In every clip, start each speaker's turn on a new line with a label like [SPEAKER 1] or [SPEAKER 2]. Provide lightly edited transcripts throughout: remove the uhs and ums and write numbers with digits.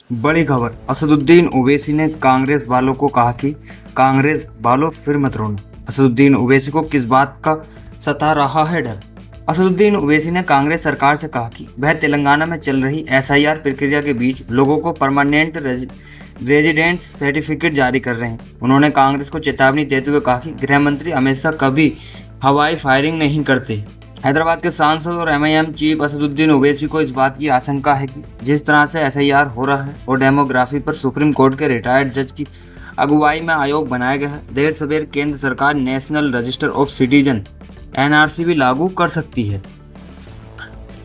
[SPEAKER 1] बड़ी खबर, असदुद्दीन ओवैसी ने कांग्रेस वालों को कहा कि कांग्रेस वालों फिर मत रोना। असदुद्दीन ओवैसी को किस बात का सता रहा है डर? असदुद्दीन ओवैसी ने कांग्रेस सरकार से कहा कि वह तेलंगाना में चल रही एसआईआर प्रक्रिया के बीच लोगों को परमानेंट रेजिडेंस सर्टिफिकेट जारी कर रहे हैं। उन्होंने कांग्रेस को चेतावनी देते हुए कहा कि गृह मंत्री अमित शाह कभी हवाई फायरिंग नहीं करते। हैदराबाद के सांसद और एमआईएम चीफ असदुद्दीन ओवैसी को इस बात की आशंका है कि जिस तरह से एसआईआर हो रहा है और डेमोग्राफी पर सुप्रीम कोर्ट के रिटायर्ड जज की अगुवाई में आयोग बनाया गया है, देर सवेर केंद्र सरकार national register of citizen NRC भी लागू कर सकती है।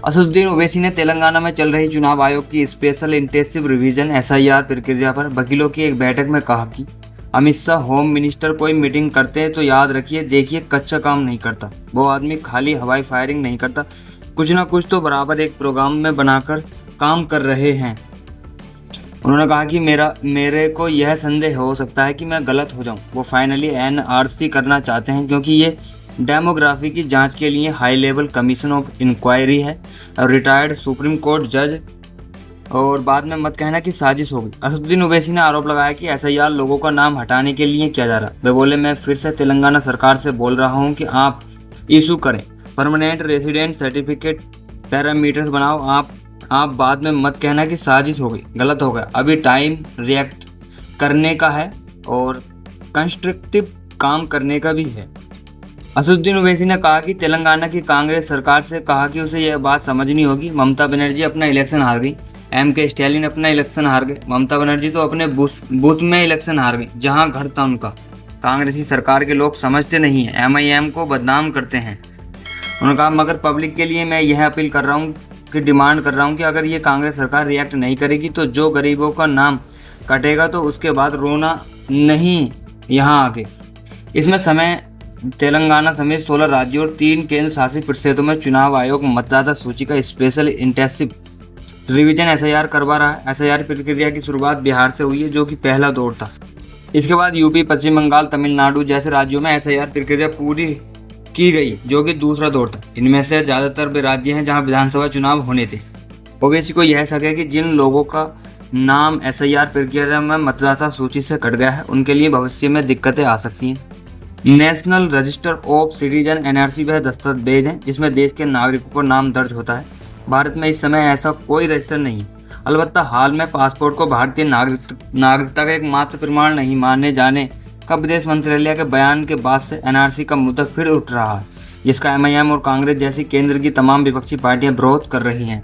[SPEAKER 1] असदुद्दीन ओवैसी ने तेलंगाना में चल रही चुनाव आयोग की स्पेशल इंटेंसिव रिवीजन एसआईआर प्रक्रिया पर वकीलों की एक बैठक में कहा कि अमित शाह होम मिनिस्टर कोई मीटिंग करते हैं तो याद रखिए, देखिए कच्चा काम नहीं करता। वो आदमी खाली हवाई फायरिंग नहीं करता, कुछ ना कुछ तो बराबर एक प्रोग्राम में बनाकर काम कर रहे हैं। उन्होंने कहा कि मेरे को यह संदेह हो सकता है कि मैं गलत हो जाऊं। वो फाइनली एनआरसी करना चाहते हैं क्योंकि ये डेमोग्राफी की जांच के लिए high level commission of inquiry है और रिटायर्ड सुप्रीम कोर्ट जज, और बाद में मत कहना कि साजिश हो गई। असदुद्दीन ओवैसी ने आरोप लगाया कि एसआईआर लोगों का नाम हटाने के लिए किया जा रहा है। वे बोले, मैं फिर से तेलंगाना सरकार से बोल रहा हूं कि आप इशू करें परमानेंट रेसिडेंट सर्टिफिकेट, पैरामीटर्स बनाओ। आप बाद में मत कहना कि साजिश हो गई, गलत हो गया। अभी टाइम रिएक्ट करने का है और कंस्ट्रक्टिव काम करने का भी है। असदुद्दीन ओवैसी ने कहा कि तेलंगाना की कांग्रेस सरकार से कहा कि उसे यह बात समझनी होगी, ममता बनर्जी अपना इलेक्शन हार गई, के स्टालिन अपना इलेक्शन हार गए, ममता बनर्जी तो अपने बूथ में इलेक्शन हार गई जहां घर था उनका। कांग्रेस की सरकार के लोग समझते नहीं है, एमआईएम को बदनाम करते हैं। उन्होंने कहा, मगर पब्लिक के लिए मैं यह अपील कर रहा हूँ कि डिमांड कर रहा हूँ कि अगर ये कांग्रेस सरकार रिएक्ट नहीं करेगी तो जो गरीबों का नाम कटेगा तो उसके बाद रोना नहीं यहाँ आके। इसमें समय तेलंगाना समेत 16 राज्यों और 3 केंद्र शासित प्रदेशों में चुनाव आयोग मतदाता सूची का स्पेशल इंटेंसिव रिवीजन एसआईआर करवा रहा है। एसआईआर प्रक्रिया की शुरुआत बिहार से हुई है, जो कि पहला दौर था। इसके बाद यूपी, पश्चिम बंगाल, तमिलनाडु जैसे राज्यों में एसआईआर प्रक्रिया पूरी की गई, जो कि दूसरा दौर था। इनमें से ज़्यादातर वे राज्य हैं जहां विधानसभा चुनाव होने थे। ओवैसी को यह शक है कि जिन लोगों का नाम एसआईआर प्रक्रिया में मतदाता सूची से कट गया है, उनके लिए भविष्य में दिक्कतें आ सकती हैं। National register of citizen NRC वह दस्तावेज है जिसमें देश के नागरिकों का नाम दर्ज होता है। भारत में इस समय ऐसा कोई रजिस्टर नहीं। अलबत्ता हाल में पासपोर्ट को भारतीय नागरिकता का एक मात्र प्रमाण नहीं माने जाने का विदेश मंत्रालय के बयान के बाद से एनआरसी का मुद्दा फिर उठ रहा है, जिसका एमआईएम और कांग्रेस जैसी केंद्र की तमाम विपक्षी पार्टियां विरोध कर रही हैं।